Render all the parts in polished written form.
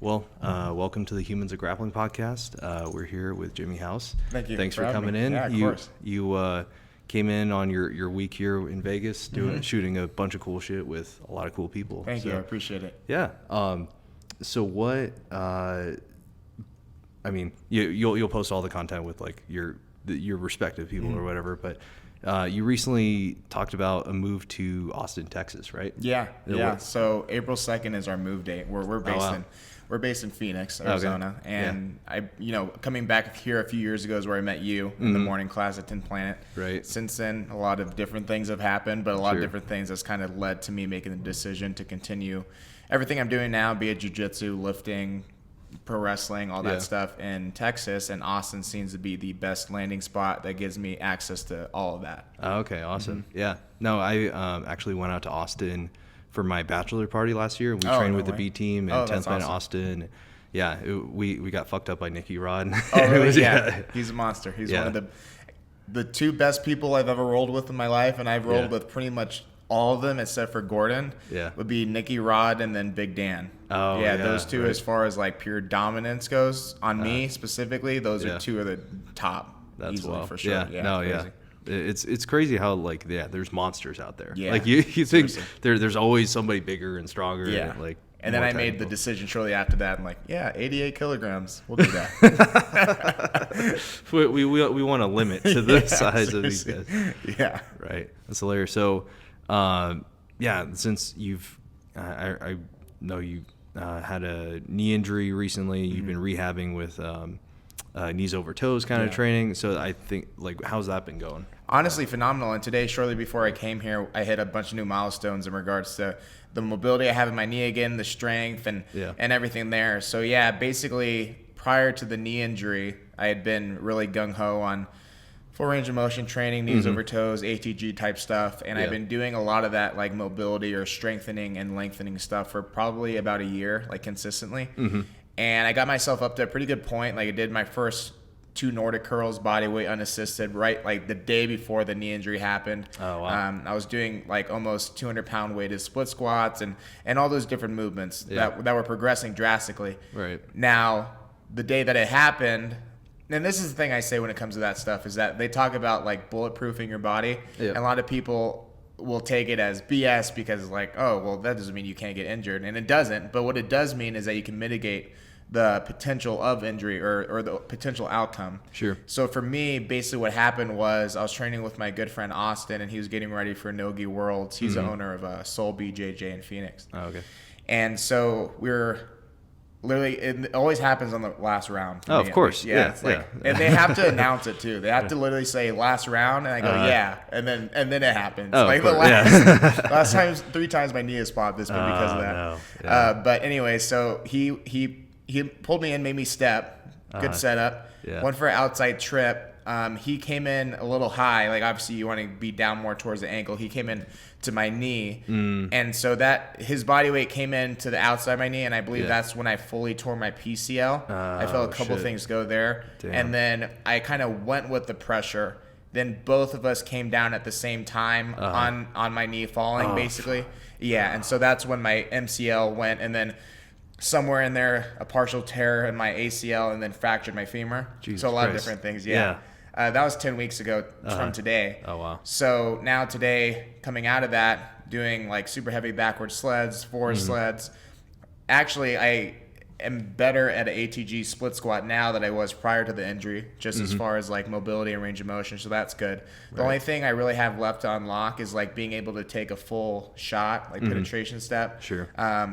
Well, welcome to the Humans of Grappling podcast. We're here with Jimmy House. Thank you. Thanks for coming in. Yeah, of course. You came in on your week here in Vegas, shooting a bunch of cool shit with a lot of cool people. Thank you. I appreciate it. Yeah. So what? I mean, you'll post all the content with like your respective people or whatever, but. You recently talked about a move to Austin, Texas, right? Yeah. So April 2nd is our move date. We're based in Phoenix, Arizona, and I, coming back here a few years ago is where I met you in the morning class at 10 Planet. Right. Since then, a lot of different things have happened, but a lot of different things that's kind of led to me making the decision to continue everything I'm doing now, be it jiu-jitsu, lifting, pro wrestling, all that stuff in Texas, and Austin seems to be the best landing spot that gives me access to all of that. Okay, awesome. Yeah. No, I actually went out to Austin for my bachelor party last year. We trained with the B team and 10th Planet Austin. Yeah, we got fucked up by Nicky Rod. Oh, really? Yeah. He's a monster. He's one of the two best people I've ever rolled with in my life, and I've rolled with pretty much all of them except for Gordon. Would be Nicky Rod and then Big Dan. Oh, yeah, those two, as far as like pure dominance goes, on me specifically, those are two of the top. That's easily, for sure. It's crazy how like there's monsters out there. Yeah, like you think there's always somebody bigger and stronger. Yeah, and then I made the decision shortly after that. I'm like, 88 kilograms. We'll do that. we want to limit to the size of these guys. Yeah, right. That's hilarious. So, since you've, I know you had a knee injury recently. You've been rehabbing with knees over toes kind of training. So I think, like, how's that been going? Honestly, phenomenal. And today, shortly before I came here, I hit a bunch of new milestones in regards to the mobility I have in my knee again, the strength, and everything there. So basically, prior to the knee injury, I had been really gung-ho on full range of motion training, knees over toes, ATG type stuff. And I've been doing a lot of that, like mobility or strengthening and lengthening stuff for probably about a year, like consistently. And I got myself up to a pretty good point. Like I did my first 2 Nordic curls, body weight unassisted, right like the day before the knee injury happened. Oh, wow. I was doing like almost 200-pound weighted split squats and all those different movements that were progressing drastically. Right. Now, the day that it happened, and this is the thing I say when it comes to that stuff, is that they talk about like bulletproofing your body. And a lot of people will take it as BS because like, oh, well, that doesn't mean you can't get injured. And it doesn't. But what it does mean is that you can mitigate the potential of injury or the potential outcome. Sure. So for me, basically what happened was I was training with my good friend Austin, and he was getting ready for Nogi Worlds. He's the owner of Soul BJJ in Phoenix. Oh, okay. And so we were literally, it always happens on the last round. Oh, of course. It's like, and they have to announce it too. They have to literally say last round, and I go, and then it happens. Oh, like the last time, 3 times my knee has popped. It's been because of that. No. Yeah. But anyway, so he pulled me in, made me step. Good setup. Yeah. Went for an outside trip. He came in a little high. Like obviously you want to be down more towards the ankle. He came in to my knee, and so that his body weight came in to the outside of my knee, and I believe that's when I fully tore my PCL. I felt a couple things go there. Damn. And then I kind of went with the pressure. Then both of us came down at the same time on my knee falling, basically. Yeah, and so that's when my MCL went, and then somewhere in there, a partial tear in my ACL, and then fractured my femur. Jesus so a lot Christ. of different things. Yeah. That was 10 weeks ago from today. Oh, wow. So now today, coming out of that, doing like super heavy backward sleds, forward sleds. Actually, I am better at an ATG split squat now than I was prior to the injury, just as far as like mobility and range of motion. So that's good. The only thing I really have left to unlock is like being able to take a full shot, like penetration step. Sure.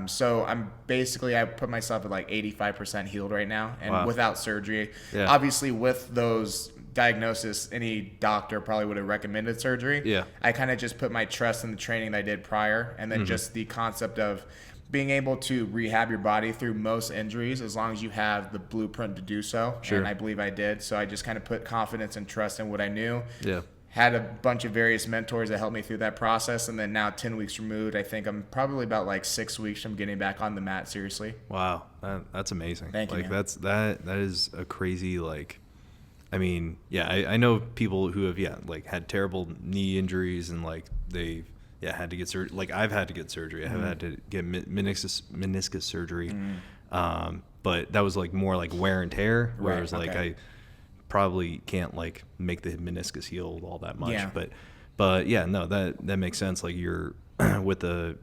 So I put myself at like 85% healed right now, and without surgery. Yeah. Obviously, with those diagnosis, any doctor probably would have recommended surgery. Yeah. I kind of just put my trust in the training that I did prior, and then just the concept of being able to rehab your body through most injuries as long as you have the blueprint to do so. Sure. And I believe I did. So I just kind of put confidence and trust in what I knew. Yeah. Had a bunch of various mentors that helped me through that process. And then now 10 weeks removed, I think I'm probably about like 6 weeks from getting back on the mat seriously. Wow. That's amazing. Thank you, like man. that is a crazy, like, I mean, I know people who have, like had terrible knee injuries and like they had to get surgery. Like I've had to get surgery. I have had to get meniscus surgery. But that was like more like wear and tear, whereas Right, like okay. I probably can't like make the meniscus heal all that much. Yeah. But yeah, no, that makes sense. Like you're with the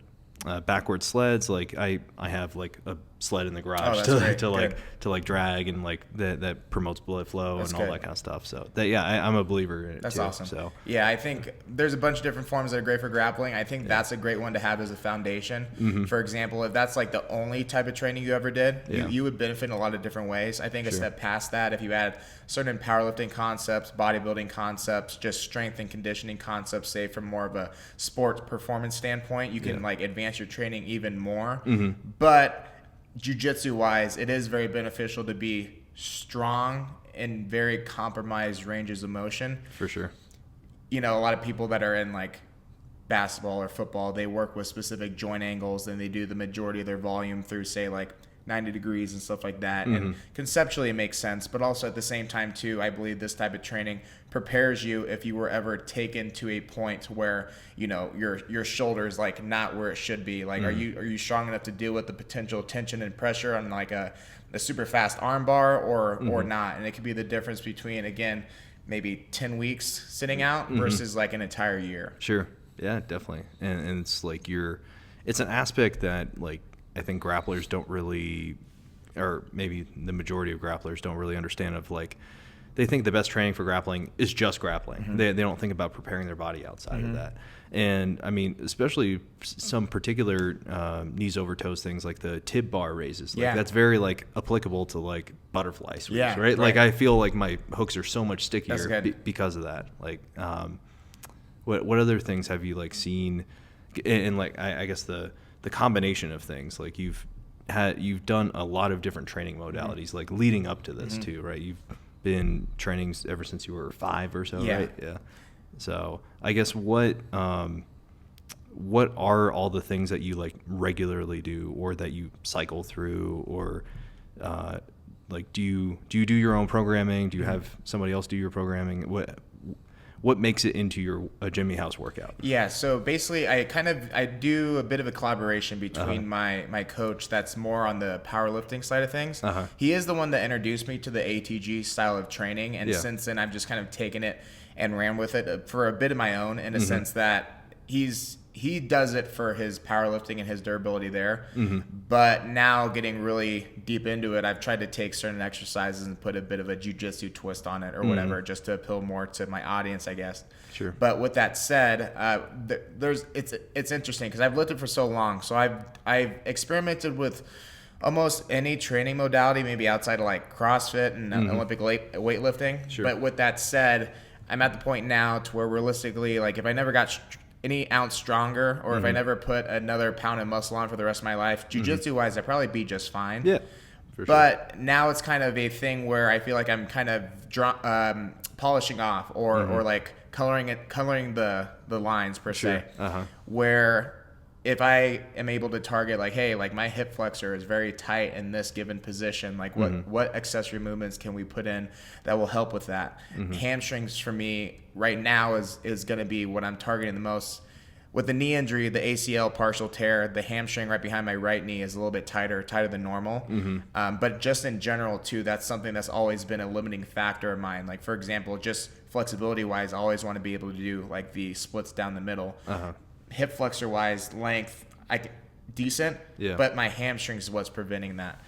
backward sleds, like I have like a sled in the garage that's great. to like drag, and like that promotes blood flow That's and all good. that kind of stuff. So that, yeah, I'm a believer in it. That's too, awesome. So Yeah, I think there's a bunch of different forms that are great for grappling. I think that's a great one to have as a foundation. For example, if that's like the only type of training you ever did, you would benefit in a lot of different ways. I think a step past that, if you add certain powerlifting concepts, bodybuilding concepts, just strength and conditioning concepts, say from more of a sports performance standpoint, you can like advance your training even more. But jiu-jitsu wise, it is very beneficial to be strong in very compromised ranges of motion. for sure. You know, a lot of people that are in like basketball or football, they work with specific joint angles and they do the majority of their volume through, say, like 90 degrees and stuff like that. And conceptually it makes sense, but also at the same time too, I believe this type of training prepares you if you were ever taken to a point where, you know, your shoulder's like not where it should be. Like, are you strong enough to deal with the potential tension and pressure on like a super fast arm bar or not? And it could be the difference between, again, maybe 10 weeks sitting out versus like an entire year. Sure. Yeah, definitely. And it's like it's an aspect that like I think grapplers don't really, or maybe the majority of grapplers don't really understand of like, they think the best training for grappling is just grappling. They don't think about preparing their body outside of that. And I mean, especially some particular knees over toes things like the tib bar raises. Like that's very like applicable to like butterfly sweeps, right? Like I feel like my hooks are so much stickier because of that. Like, what other things have you like seen? And like I guess the combination of things, like you've done a lot of different training modalities, like leading up to this too, right? You've been training ever since you were 5 or so, right? Yeah. So I guess what are all the things that you like regularly do, or that you cycle through, or like do you do your own programming? Do you have somebody else do your programming? What makes it into a Jimmy House workout? Yeah, so basically I do a bit of a collaboration between my coach that's more on the powerlifting side of things. He is the one that introduced me to the ATG style of training, and since then I've just kind of taken it and ran with it for a bit of my own, in a sense that he does it for his powerlifting and his durability there. But now getting really deep into it, I've tried to take certain exercises and put a bit of a jiu-jitsu twist on it or whatever, just to appeal more to my audience, I guess. Sure. But with that said, it's interesting because I've lived it for so long. So I've experimented with almost any training modality, maybe outside of like CrossFit and Olympic weightlifting. Sure. But with that said, I'm at the point now to where realistically, like if I never got any ounce stronger, or if I never put another pound of muscle on for the rest of my life, jiu-jitsu wise, I'd probably be just fine. Yeah, for sure. But now it's kind of a thing where I feel like I'm kind of polishing off or like coloring the lines per se, where if I am able to target like, hey, like my hip flexor is very tight in this given position, like what accessory movements can we put in that will help with that? Hamstrings for me right now is going to be what I'm targeting the most. With the knee injury, the ACL partial tear, the hamstring right behind my right knee is a little bit tighter than normal. But just in general too, that's something that's always been a limiting factor of mine. Like for example, just flexibility wise, I always want to be able to do like the splits down the middle. Hip flexor wise, length, decent, but my hamstrings is what's preventing that.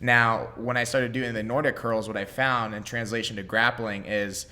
Now, when I started doing the Nordic curls, what I found in translation to grappling is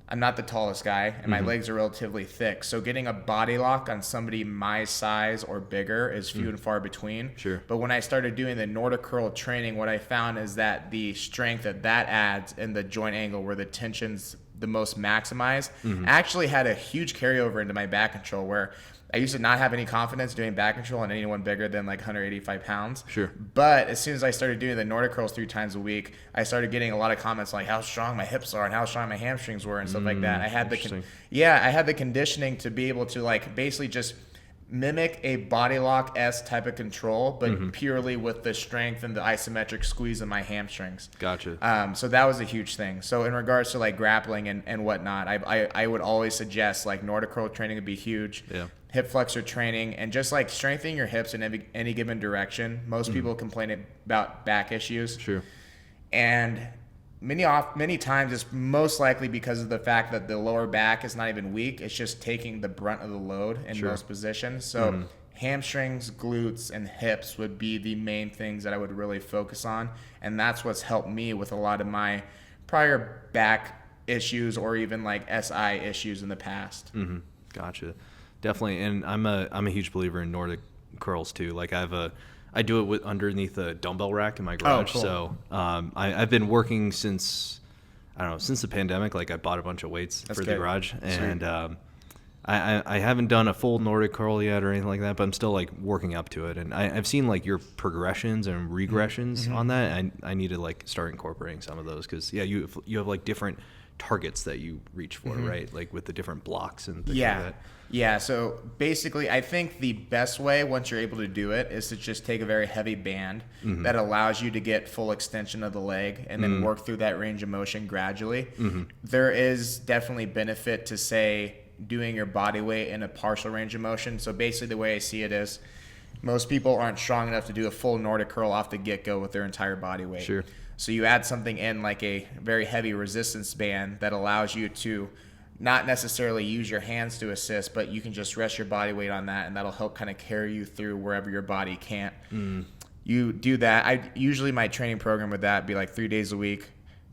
I'm not the tallest guy, and my legs are relatively thick. So getting a body lock on somebody my size or bigger is few and far between. Sure. But when I started doing the Nordic curl training, what I found is that the strength that adds in the joint angle where the tension's the most maximized actually had a huge carryover into my back control, where I used to not have any confidence doing back control on anyone bigger than like 185 pounds. Sure. But as soon as I started doing the Nordic curls 3 times a week, I started getting a lot of comments like how strong my hips are and how strong my hamstrings were and stuff like that. I had I had the conditioning to be able to like basically just mimic a body lock-esque type of control, but purely with the strength and the isometric squeeze of my hamstrings. Gotcha. So that was a huge thing. So in regards to like grappling and whatnot, I would always suggest like Nordic curl training would be huge. Yeah. hip flexor training, and just like strengthening your hips in any given direction. Most people complain about back issues. Sure. And many times it's most likely because of the fact that the lower back is not even weak. It's just taking the brunt of the load in most positions. So hamstrings, glutes, and hips would be the main things that I would really focus on. And that's what's helped me with a lot of my prior back issues or even like SI issues in the past. Gotcha. Definitely. And I'm a huge believer in Nordic curls too. Like I do it with underneath a dumbbell rack in my garage. Cool. So I've been working since the pandemic. Like I bought a bunch of weights for the garage, and I haven't done a full Nordic curl yet or anything like that, but I'm still like working up to it. And I've seen like your progressions and regressions on that. I need to like start incorporating some of those because you have like different targets that you reach for, right? Like with the different blocks and things like that. Yeah, so basically I think the best way once you're able to do it is to just take a very heavy band that allows you to get full extension of the leg and then work through that range of motion gradually. There is definitely benefit to, say, doing your body weight in a partial range of motion. So basically the way I see it is most people aren't strong enough to do a full Nordic curl off the get-go with their entire body weight. Sure. So you add something in like a very heavy resistance band that allows you to not necessarily use your hands to assist, but you can just rest your body weight on that, and that'll help kind of carry you through wherever your body can't. You do that. Usually my training program with that be like 3 days a week,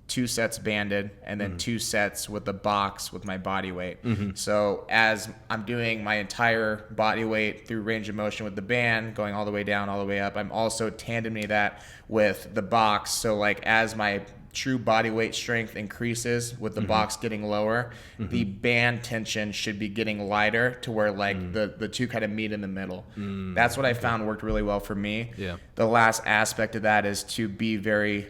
2 sets banded, and then 2 sets with the box with my body weight. So as I'm doing my entire body weight through range of motion with the band, going all the way down, all the way up, I'm also tandeming that with the box. So like as my true body weight strength increases with the box getting lower, the band tension should be getting lighter to where like the two kind of meet in the middle. That's what I found worked really well for me. The last aspect of that is to be very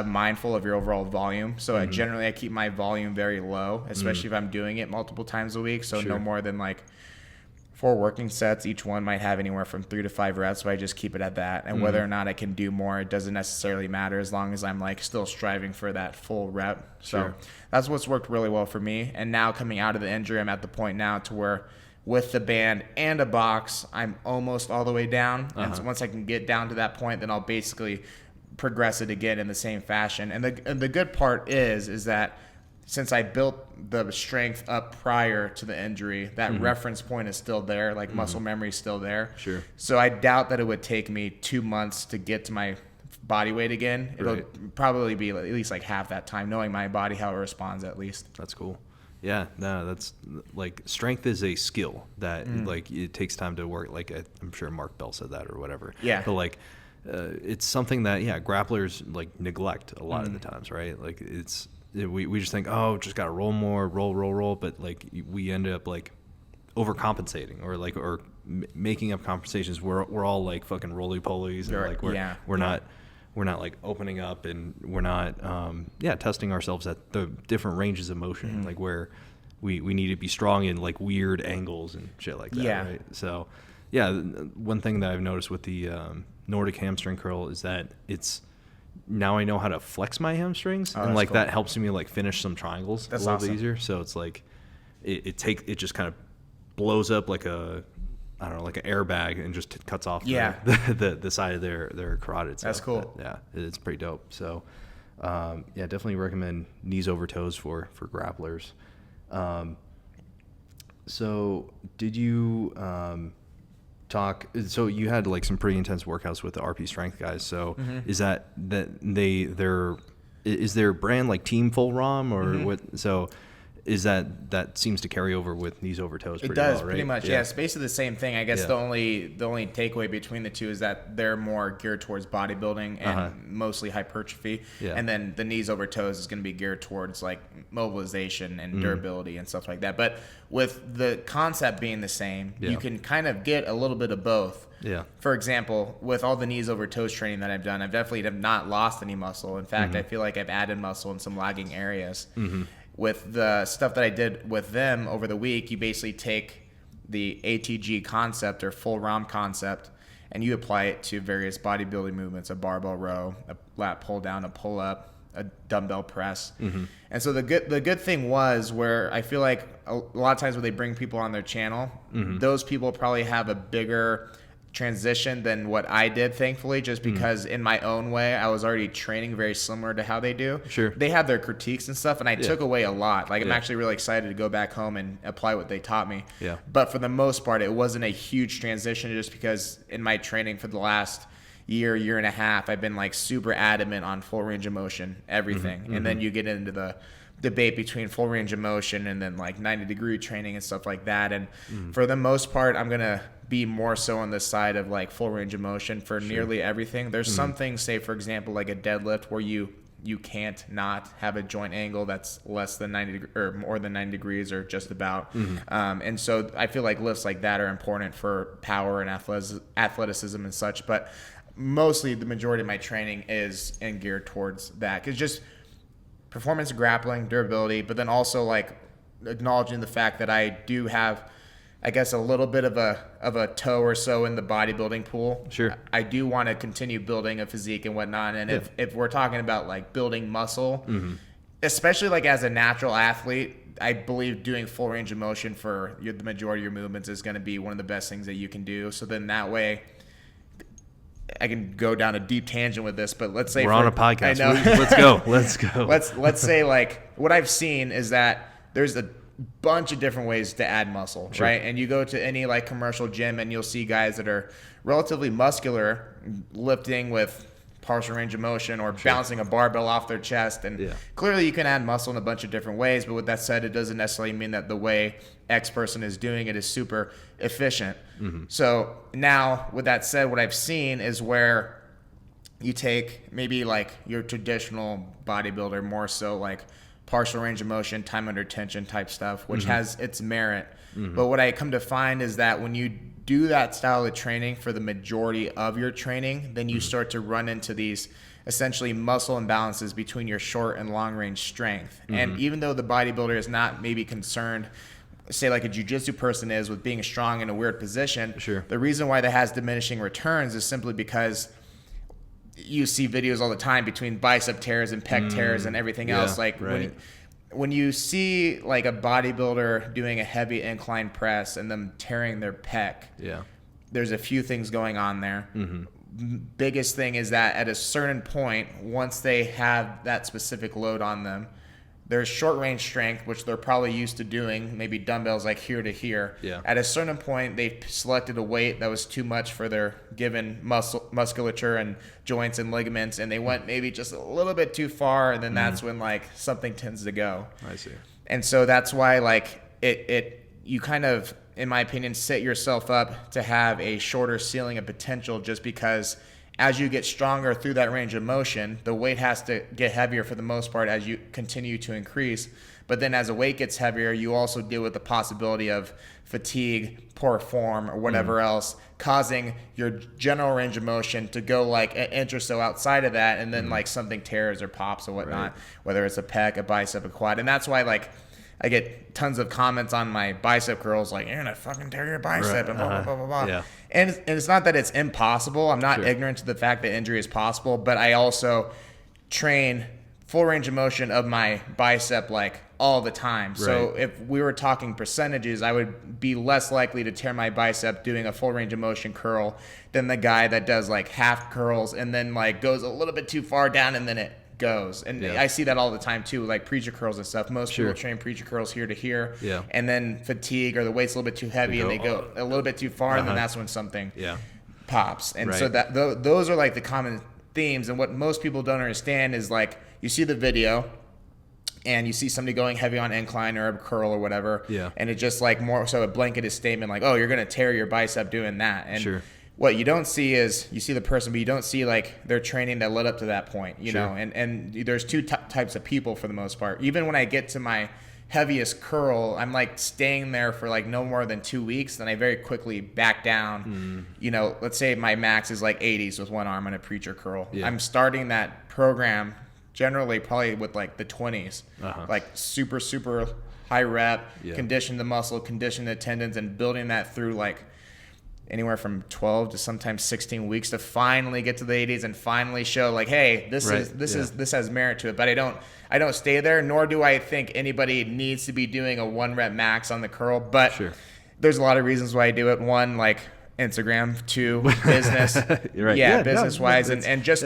mindful of your overall volume. So I keep my volume very low, especially if I'm doing it multiple times a week. So no more than like 4 working sets. Each one might have anywhere from 3 to 5 reps, so I just keep it at that. And whether or not I can do more, it doesn't necessarily matter as long as I'm like still striving for that full rep. So that's what's worked really well for me. And now coming out of the injury, I'm at the point now to where with the band and a box, I'm almost all the way down. And so once I can get down to that point, then I'll basically progress it again in the same fashion. And the good part is that since I built the strength up prior to the injury, that reference point is still there, like muscle memory is still there. Sure. So I doubt that it would take me 2 months to get to my body weight again. It'll probably be at least like half that time, knowing my body, how it responds at least. That's cool. Yeah, no, that's like strength is a skill that like it takes time to work. Like I'm sure Mark Bell said that or whatever. Yeah. But like it's something that grapplers like neglect a lot of the times, right? Like we just think, oh, just gotta roll more, roll, but like we end up like overcompensating or making up compensations. We're all like fucking roly polies, and like we're not like opening up, and we're not testing ourselves at the different ranges of motion, like where we need to be strong in like weird angles and shit like that, right? So one thing that I've noticed with the Nordic hamstring curl is that now I know how to flex my hamstrings, and like that helps me like finish some triangles a little bit easier. So it's like it just kind of blows up like an airbag and just cuts off the side of their carotid. That's cool. But, it's pretty dope. So definitely recommend knees over toes for grapplers. So did you so you had like some pretty intense workouts with the RP Strength guys. So is is their brand like Team Full ROM or what? So is that seems to carry over with knees over toes pretty well, right? It does, pretty much. Yeah, it's basically the same thing. I guess the only takeaway between the two is that they're more geared towards bodybuilding and mostly hypertrophy. Yeah. And then the knees over toes is going to be geared towards like mobilization and durability and stuff like that. But with the concept being the same, you can kind of get a little bit of both. Yeah. For example, with all the knees over toes training that I've done, I've definitely have not lost any muscle. In fact, I feel like I've added muscle in some lagging areas. With the stuff that I did with them over the week, you basically take the ATG concept or full ROM concept and you apply it to various bodybuilding movements, a barbell row, a lat pull down, a pull up, a dumbbell press. And so the good thing was, where I feel like a lot of times when they bring people on their channel, those people probably have a bigger transition than what I did, thankfully, just because in my own way I was already training very similar to how they do. Sure. They have their critiques and stuff, and I took away a lot. Like, I'm actually really excited to go back home and apply what they taught me. Yeah. But for the most part, it wasn't a huge transition, just because in my training for the last year and a half, I've been like super adamant on full range of motion, everything. And then you get into the debate between full range of motion and then like 90-degree training and stuff like that. And for the most part, I'm going to be more so on the side of like full range of motion for nearly everything. There's some things, say for example, like a deadlift, where you can't not have a joint angle that's less than 90 or more than 90 degrees or just about. And so I feel like lifts like that are important for power and athleticism and such. But mostly the majority of my training is geared towards that, because just performance, grappling, durability, but then also like acknowledging the fact that I do have, I guess, a little bit of a toe or so in the bodybuilding pool. Sure. I do want to continue building a physique and whatnot. And if we're talking about like building muscle, especially like as a natural athlete, I believe doing full range of motion for the majority of your movements is going to be one of the best things that you can do. So then that way, I can go down a deep tangent with this, but let's say we're on a podcast. Let's go. Let's say like what I've seen is that there's a bunch of different ways to add muscle, right? And you go to any like commercial gym and you'll see guys that are relatively muscular lifting with partial range of motion or bouncing a barbell off their chest. And clearly you can add muscle in a bunch of different ways, but with that said, it doesn't necessarily mean that the way X person is doing it is super efficient. So now with that said, what I've seen is where you take maybe like your traditional bodybuilder, more so like partial range of motion, time under tension type stuff, which has its merit. But what I come to find is that when you do that style of training for the majority of your training, then you start to run into these essentially muscle imbalances between your short and long range strength. And even though the bodybuilder is not maybe concerned, say like a jiu-jitsu person is, with being strong in a weird position, the reason why that has diminishing returns is simply because you see videos all the time between bicep tears and pec tears and everything else. Like when you see like a bodybuilder doing a heavy incline press and them tearing their pec, there's a few things going on there. Biggest thing is that at a certain point, once they have that specific load on them, there's short range strength, which they're probably used to doing, maybe dumbbells like here to here. At a certain point, they selected a weight that was too much for their given musculature and joints and ligaments, and they went maybe just a little bit too far, and then that's when like something tends to go. I see. And so that's why like you kind of, in my opinion, set yourself up to have a shorter ceiling of potential, just because as you get stronger through that range of motion, the weight has to get heavier for the most part as you continue to increase. But then as the weight gets heavier, you also deal with the possibility of fatigue, poor form, or whatever else, causing your general range of motion to go like an inch or so outside of that, and then like something tears or pops or whatnot, whether it's a pec, a bicep, a quad. And that's why like I get tons of comments on my bicep curls like, you're gonna fucking tear your bicep and blah, blah, blah, blah, blah. And it's not that it's impossible. I'm not ignorant to the fact that injury is possible, but I also train full range of motion of my bicep like all the time. So if we were talking percentages, I would be less likely to tear my bicep doing a full range of motion curl than the guy that does like half curls and then like goes a little bit too far down and then it goes. And I see that all the time too, like preacher curls and stuff. Most people train preacher curls here to here, and then fatigue or the weight's a little bit too heavy and they go a little bit too far, and then that's when something pops. And so that those are like the common themes. And what most people don't understand is like you see the video and you see somebody going heavy on incline or a curl or whatever, and it's just like more so a blanketed statement like, oh, you're gonna tear your bicep doing that. And what you don't see is you see the person, but you don't see like their training that led up to that point, you know. And there's two types of people for the most part. Even when I get to my heaviest curl, I'm like staying there for like no more than 2 weeks, then I very quickly back down. You know, let's say my max is like 80s with one arm on a preacher curl. I'm starting that program generally probably with like the 20s, like super high rep, condition the muscle, condition the tendons, and building that through like anywhere from 12 to sometimes 16 weeks to finally get to the 80s and finally show like, hey, this has merit to it. But I don't stay there, nor do I think anybody needs to be doing a 1 rep max on the curl. But there's a lot of reasons why I do it. One, like Instagram. 2, business. Business wise, and just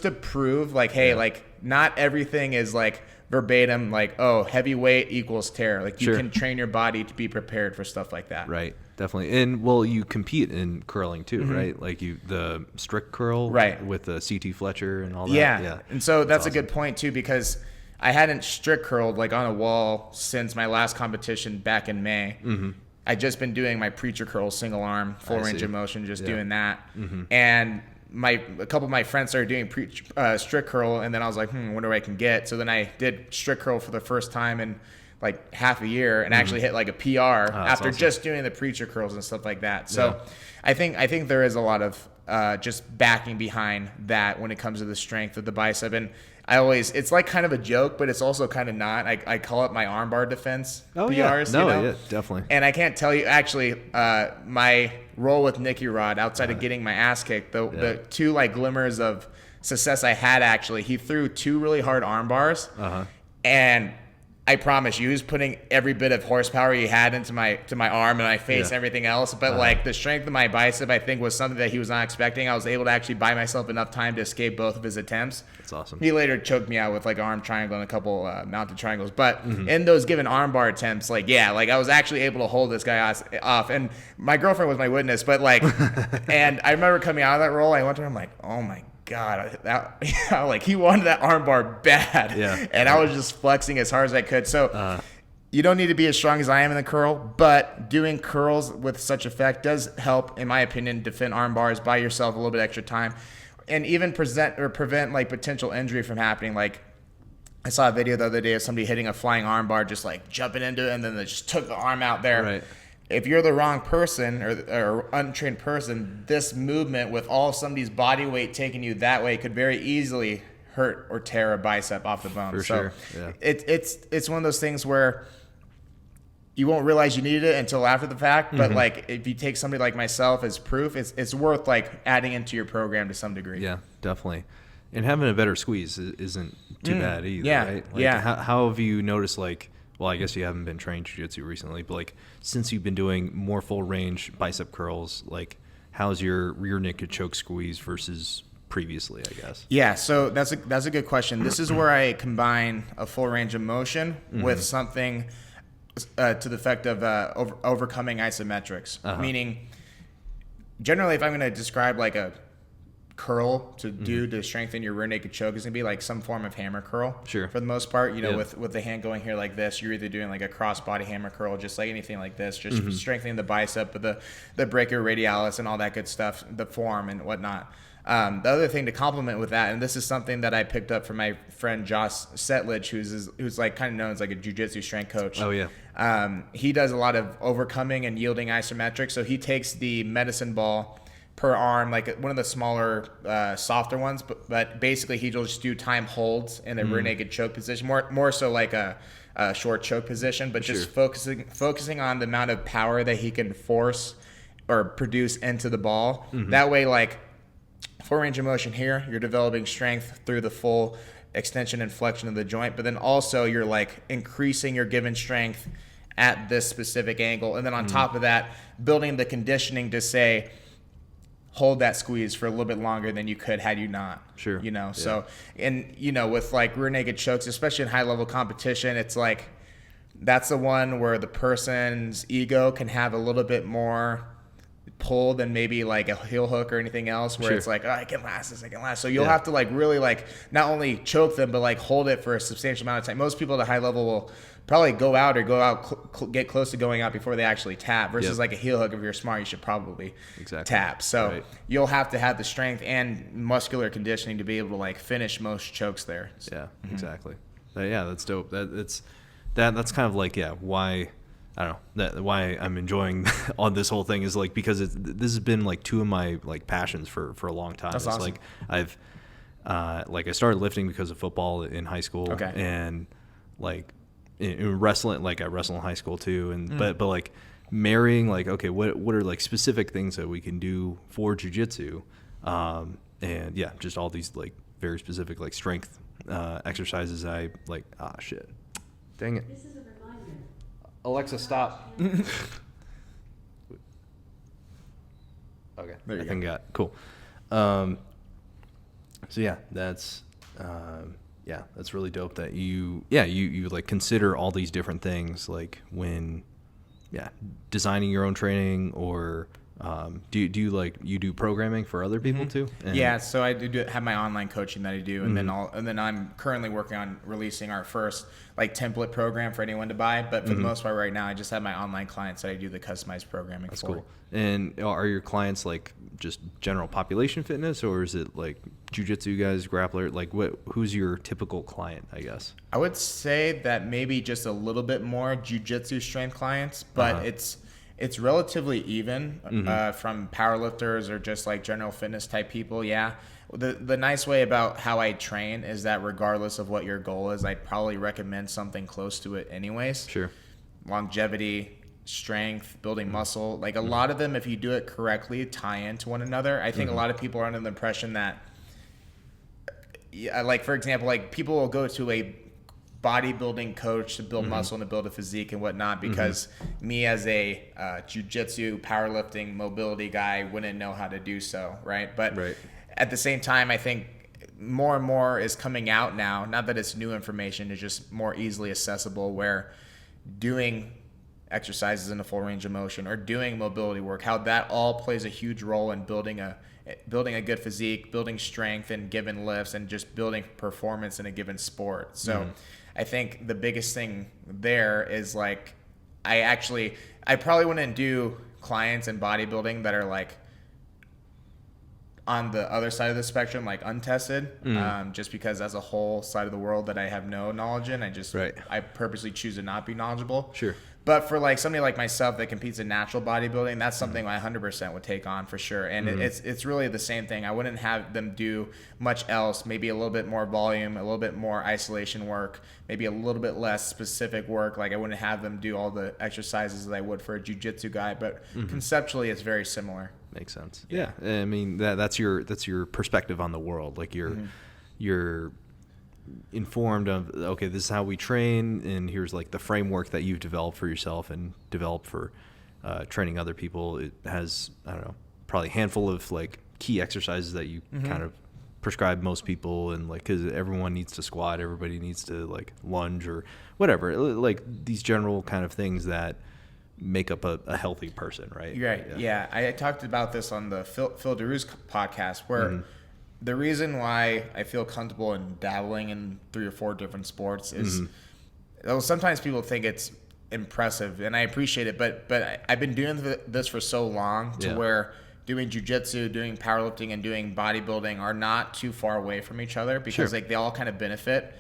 to prove like, hey, like not everything is like verbatim, like, oh, heavyweight equals tear. Like you can train your body to be prepared for stuff like that. Right. Definitely. And well, you compete in curling too, right? Like the strict curl, with the CT Fletcher and all that. Yeah. And so that's awesome. A good point too, because I hadn't strict curled like on a wall since my last competition back in May. I just been doing my preacher curl, single arm, full range of motion, just doing that. And a couple of my friends started doing strict curl, and then I was like, wonder what I can get. So then I did strict curl for the first time in like half a year, and actually hit like a PR after just doing the preacher curls and stuff like that. So I think there is a lot of just backing behind that when it comes to the strength of the bicep. And it's like kind of a joke, but it's also kind of not. I call it my armbar defense PRs. Yeah, definitely. And I can't tell you, actually, my role with Nicky Rod, outside of getting my ass kicked, the 2 like glimmers of success I had, actually, he threw 2 really hard arm bars, and I promise you, he was putting every bit of horsepower he had into my arm and my face and everything else. But like the strength of my bicep, I think, was something that he was not expecting. I was able to actually buy myself enough time to escape both of his attempts. That's awesome. He later choked me out with like an arm triangle and a couple mounted triangles. But in those given armbar attempts, like I was actually able to hold this guy off. And my girlfriend was my witness. But like, and I remember coming out of that roll, I went to her, I'm like, oh my God, like he wanted that armbar bad, and I was just flexing as hard as I could. So you don't need to be as strong as I am in the curl, but doing curls with such effect does help, in my opinion, defend arm bars. Buy yourself a little bit extra time, and even prevent like potential injury from happening. Like I saw a video the other day of somebody hitting a flying arm bar, just like jumping into it, and then they just took the arm out there. Right. If you're the wrong person or untrained person, this movement with all of somebody's body weight taking you that way could very easily hurt or tear a bicep off the bone. For sure. Yeah. It's one of those things where you won't realize you needed it until after the fact. But like if you take somebody like myself as proof, it's worth like adding into your program to some degree. Yeah, definitely. And having a better squeeze isn't too bad either, right? Like, how have you noticed, like, well, I guess you haven't been trained jiu-jitsu recently, but like since you've been doing more full range bicep curls, like how's your rear naked choke squeeze versus previously, I guess? Yeah, so that's a good question. This is where I combine a full range of motion with something to the effect of overcoming isometrics. Meaning, generally, if I'm going to describe like a curl to do to strengthen your rear naked choke, is gonna be like some form of hammer curl. Sure. For the most part, with the hand going here like this, you're either doing like a cross body hammer curl, just like anything like this, just strengthening the bicep, but the brachioradialis and all that good stuff, the forearm and whatnot. The other thing to complement with that, and this is something that I picked up from my friend Josh Setledge, who's like kind of known as like a jiu-jitsu strength coach. Oh yeah. He does a lot of overcoming and yielding isometrics. So he takes the medicine ball per arm, like one of the smaller, softer ones, but basically he'll just do time holds in a rear naked choke position, more so like a short choke position, but just focusing on the amount of power that he can force or produce into the ball. That way, like full range of motion here, you're developing strength through the full extension and flexion of the joint, but then also you're like increasing your given strength at this specific angle, and then on top of that, building the conditioning to say, hold that squeeze for a little bit longer than you could had you not. Sure. So, and with like rear naked chokes, especially in high level competition, it's like that's the one where the person's ego can have a little bit more pull than maybe like a heel hook or anything else, where it's like, oh, I can last this. So you'll have to like really like not only choke them, but like hold it for a substantial amount of time. Most people at a high level will probably go out get close to going out before they actually tap, versus like a heel hook. If you're smart, you should probably tap. So you'll have to have the strength and muscular conditioning to be able to like finish most chokes there. Yeah, exactly. That's dope. That's kind of like, why, I don't know, why I'm enjoying on this whole thing is like, because this has been like two of my like passions for a long time. That's awesome. Like I've I started lifting because of football in high school, and like in wrestling, like I wrestled in high school too, and but like marrying like, okay, what are like specific things that we can do for jiu-jitsu, and yeah, just all these like very specific like strength exercises. I like, shit, dang it, This is a reminder. Alexa, stop. Okay, There you I think go. got it. Cool. So yeah, that's really dope that you like consider all these different things like when designing your own training, or do you like you do programming for other people too? And Yeah, so I do have my online coaching that I do, and then I'm currently working on releasing our first like template program for anyone to buy. But for the most part, right now, I just have my online clients that I do the customized programming that's for. cool. And are your clients like just general population fitness, or is it like jiu-jitsu guys, grappler? Like who's your typical client, I guess? I would say that maybe just a little bit more jiu-jitsu strength clients, but it's relatively even from powerlifters or just like general fitness type people. Yeah. The nice way about how I train is that regardless of what your goal is, I'd probably recommend something close to it anyways. Sure. Longevity, strength, building muscle. Like a lot of them, if you do it correctly, tie into one another. I think a lot of people are under the impression that, like for example, like people will go to a bodybuilding coach to build muscle and to build a physique and whatnot because me as a jiu-jitsu powerlifting mobility guy wouldn't know how to do so, right? But at the same time, I think more and more is coming out now, not that it's new information, it's just more easily accessible, where doing exercises in a full range of motion or doing mobility work, how that all plays a huge role in building a good physique, building strength in given lifts, and just building performance in a given sport. So I think the biggest thing there is like, I probably wouldn't do clients in bodybuilding that are like on the other side of the spectrum, like untested, just because as a whole side of the world that I have no knowledge in, I purposely choose to not be knowledgeable. Sure. But for like somebody like myself that competes in natural bodybuilding, that's something I 100% would take on for sure. And it's really the same thing. I wouldn't have them do much else, maybe a little bit more volume, a little bit more isolation work, maybe a little bit less specific work. Like I wouldn't have them do all the exercises that I would for a jiu-jitsu guy, but conceptually it's very similar. Makes sense. Yeah. I mean, that's your perspective on the world. Like you're informed of, okay, this is how we train, and here's like the framework that you've developed for yourself and developed for training other people. It has, I don't know, probably a handful of like key exercises that you kind of prescribe most people, and like, because everyone needs to squat, everybody needs to like lunge or whatever, like these general kind of things that make up a healthy person, right? Right. Yeah. I talked about this on the Phil DeRue's podcast, where the reason why I feel comfortable in dabbling in 3 or 4 different sports is, well, sometimes people think it's impressive, and I appreciate it, but I've been doing this for so long to where doing jiu-jitsu, doing powerlifting, and doing bodybuilding are not too far away from each other, because like they all kind of benefit.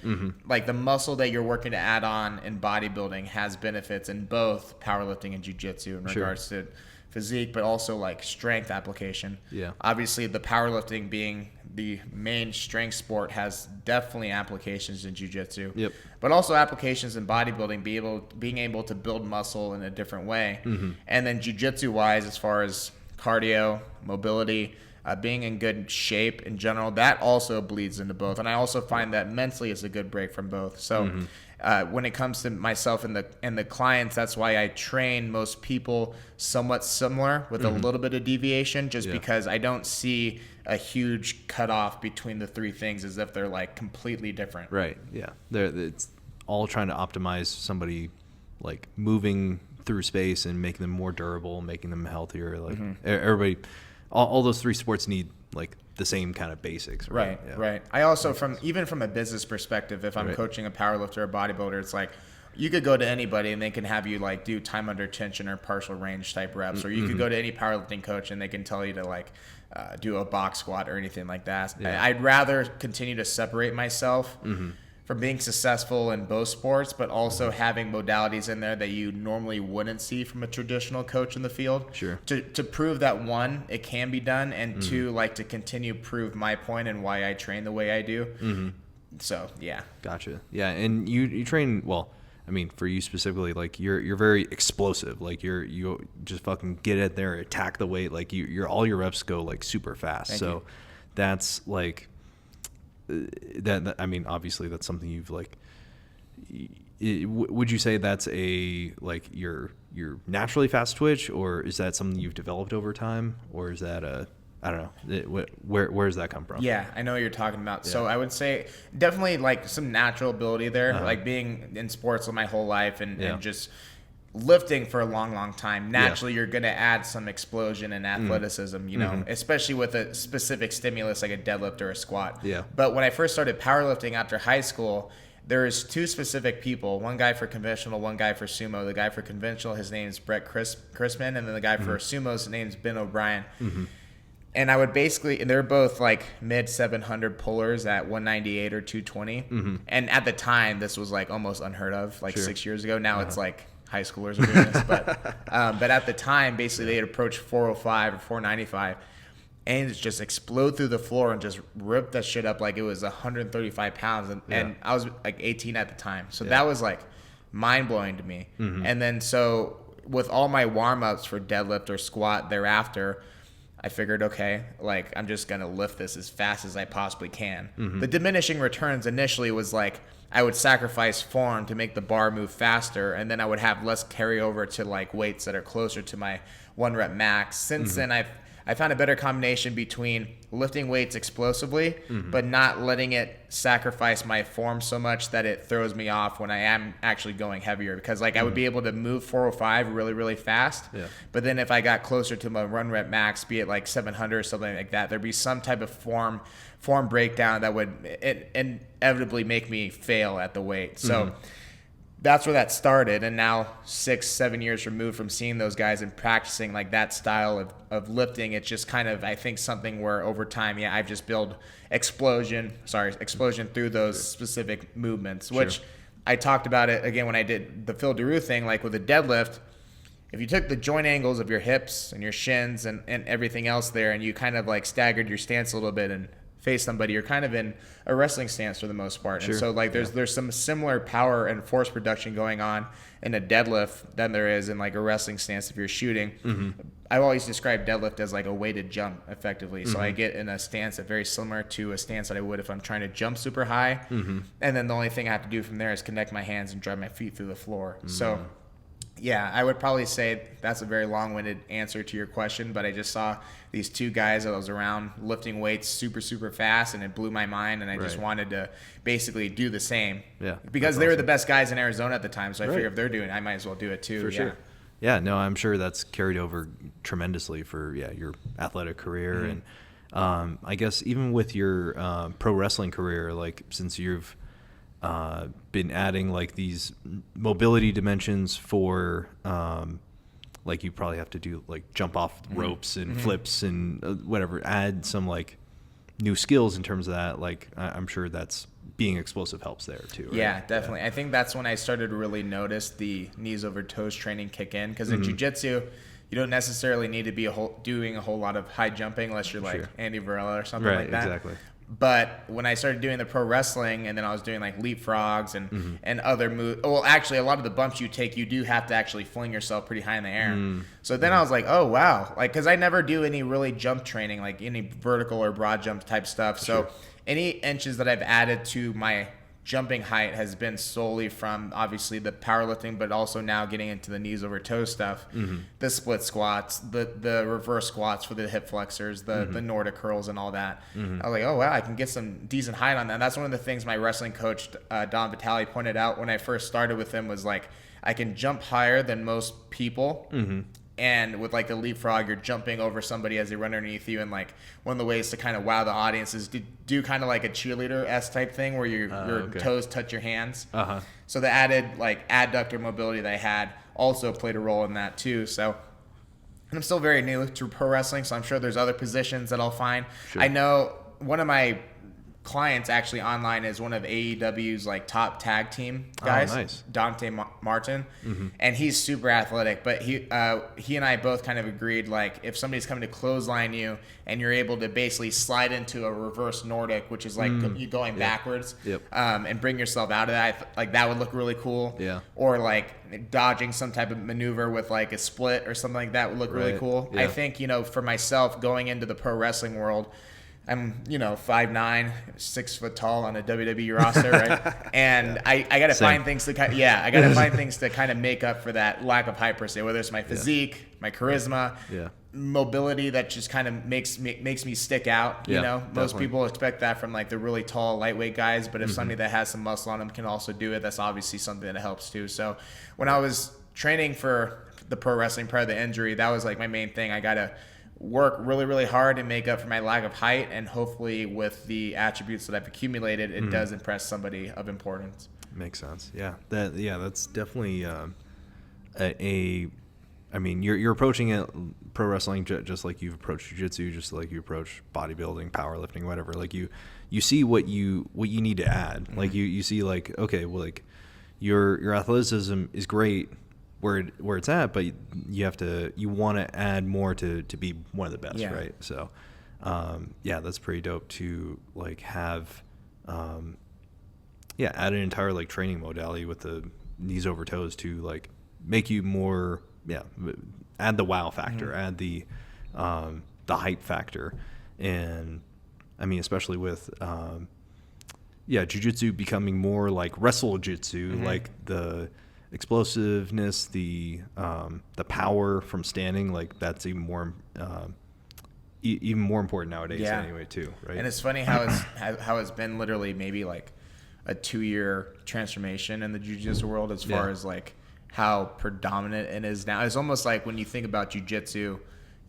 Like the muscle that you're working to add on in bodybuilding has benefits in both powerlifting and jiu-jitsu in regards to physique, but also like strength application. Yeah. Obviously, the powerlifting being the main strength sport has definitely applications in jiu-jitsu. Yep. But also applications in bodybuilding, being able to build muscle in a different way. And then jiu-jitsu wise, as far as cardio, mobility, being in good shape in general, that also bleeds into both. And I also find that mentally it's a good break from both. So when it comes to myself and the clients, that's why I train most people somewhat similar with a little bit of deviation, just because I don't see a huge cutoff between the 3 things as if they're like completely different. Right. Yeah. It's all trying to optimize somebody like moving through space and making them more durable, making them healthier. Like everybody, all those 3 sports need like the same kind of basics. Right. Right. I also, from a business perspective, if I'm coaching a powerlifter or bodybuilder, it's like you could go to anybody and they can have you like do time under tension or partial range type reps, or you could go to any powerlifting coach and they can tell you to like do a box squat or anything like that. I'd rather continue to separate myself from being successful in both sports, but also having modalities in there that you normally wouldn't see from a traditional coach in the field. Sure. To prove that, 1, it can be done, and 2, like to continue prove my point and why I train the way I do. So, yeah. Gotcha. Yeah, and you train, well, I mean, for you specifically, like you're very explosive. Like you just fucking get it there, attack the weight. Like you're all your reps go like super fast. Thank so you. that's like that. I mean, obviously that's something you've like. Would you say that's a like your naturally fast twitch, or is that something you've developed over time, or is that a I don't know. Where does that come from? Yeah, I know what you're talking about. Yeah. So I would say definitely like some natural ability there, like being in sports my whole life and just lifting for a long, long time. Naturally, you're going to add some explosion and athleticism, you know, especially with a specific stimulus like a deadlift or a squat. Yeah. But when I first started powerlifting after high school, there's two specific people, one guy for conventional, one guy for sumo. The guy for conventional, his name's Brett Chrisman, and then the guy for sumo, his name's Ben O'Brien. And I would basically, and they're both like mid 700 pullers at 198 or 220. And at the time, this was like almost unheard of, like 6 years ago. Now it's like high schoolers are doing this. But at the time, basically, they'd approach 405 or 495 and just explode through the floor and just rip that shit up like it was 135 pounds. And I was like 18 at the time. So that was like mind blowing to me. And then so with all my warm ups for deadlift or squat thereafter, I figured, okay, like I'm just going to lift this as fast as I possibly can. The diminishing returns initially was like I would sacrifice form to make the bar move faster, and then I would have less carryover to like weights that are closer to my 1 rep max. Since then, I found a better combination between lifting weights explosively, but not letting it sacrifice my form so much that it throws me off when I am actually going heavier. Because like I would be able to move 405 really, really fast. But then if I got closer to my 1 rep max, be it like 700 or something like that, there'd be some type of form breakdown that would inevitably make me fail at the weight. So that's where that started, and now 6-7 years removed from seeing those guys and practicing like that style of lifting, it's just kind of I think something where over time I've just built explosion through those specific movements, which I talked about it again when I did the Phil Daru thing, like with a deadlift. If you took the joint angles of your hips and your shins and everything else there, and you kind of like staggered your stance a little bit and face somebody, you're kind of in a wrestling stance for the most part. And so like there's some similar power and force production going on in a deadlift than there is in like a wrestling stance if you're shooting. I've always described deadlift as like a weighted jump effectively. So I get in a stance that's very similar to a stance that I would if I'm trying to jump super high. And then the only thing I have to do from there is connect my hands and drive my feet through the floor. So yeah, I would probably say that's a very long-winded answer to your question, but I just saw these two guys that was around lifting weights super, super fast, and it blew my mind, and I just wanted to basically do the same. Yeah. Because they were the best guys in Arizona at the time, so I figured if they're doing it, I might as well do it too. For sure. Yeah, no, I'm sure that's carried over tremendously for your athletic career. And I guess even with your pro wrestling career, like since you've been adding like these mobility dimensions for like you probably have to do like jump off ropes and flips and whatever, add some like new skills in terms of that. Like I'm sure that's being explosive helps there too, right? Yeah, definitely. I think that's when I started to really notice the knees over toes training kick in, because in jiu-jitsu you don't necessarily need to be doing a whole lot of high jumping unless you're like Andy Varela or something like that. Exactly. But when I started doing the pro wrestling, and then I was doing like leapfrogs and other moves, well, actually a lot of the bumps you take, you do have to actually fling yourself pretty high in the air. So then I was like, oh wow, like because I never do any really jump training, like any vertical or broad jump type stuff. So any inches that I've added to my jumping height has been solely from obviously the powerlifting, but also now getting into the knees over toe stuff, the split squats, the reverse squats for the hip flexors, the Nordic curls and all that. I was like, oh wow, I can get some decent height on that. And that's one of the things my wrestling coach Don Vitale pointed out when I first started with him, was like I can jump higher than most people. And with like the leapfrog, you're jumping over somebody as they run underneath you. And like one of the ways to kind of wow the audience is to do kind of like a cheerleader-esque type thing where your toes touch your hands. So the added like adductor mobility that I had also played a role in that too. So, and I'm still very new to pro wrestling, so I'm sure there's other positions that I'll find. I know one of my clients actually online is one of AEW's like top tag team guys. Oh, nice. Dante Martin, and he's super athletic. But he and I both kind of agreed, like, if somebody's coming to clothesline you and you're able to basically slide into a reverse Nordic, which is like you going backwards, and bring yourself out of that, like that would look really cool. Yeah. Or like dodging some type of maneuver with like a split or something like that would look really cool. Yeah. I think, for myself going into the pro wrestling world, I'm 5'9", 6 foot tall on a WWE roster, right? And I gotta find things to find things to kind of make up for that lack of hype per se, whether it's my physique, my charisma, mobility that just kind of makes me stick out. Most people expect that from like the really tall, lightweight guys, but if somebody that has some muscle on them can also do it, that's obviously something that helps too. So when I was training for the pro wrestling prior to the injury, that was like my main thing. I gotta work really, really hard and make up for my lack of height, and hopefully with the attributes that I've accumulated, it does impress somebody of importance. Makes sense. Yeah. That's definitely I mean, you're approaching it, pro wrestling, just like you've approached jiu-jitsu, just like you approach bodybuilding, powerlifting, whatever. Like you see what you need to add. Like you see like, okay, well, like your athleticism is great where it's at, but you want to add more to be one of the best, right? So that's pretty dope to like have add an entire like training modality with the knees over toes to like make you more add the wow factor, add the hype factor. And I mean, especially with jiu-jitsu becoming more like wrestle jiu-jitsu, like the explosiveness, the power from standing, like that's even more important nowadays anyway too, right? And it's funny how it's been literally maybe like a 2-year transformation in the jiu-jitsu world as far as like how predominant it is now. It's almost like when you think about jiu-jitsu,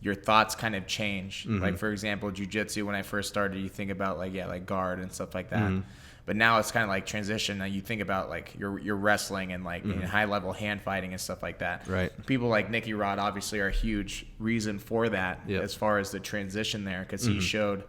your thoughts kind of change. Like for example, jiu-jitsu, when I first started, you think about like guard and stuff like that. But now it's kind of like transition. Now you think about like your wrestling and like high level hand fighting and stuff like that. Right. People like Nicky Rod obviously are a huge reason for that as far as the transition there, because he showed,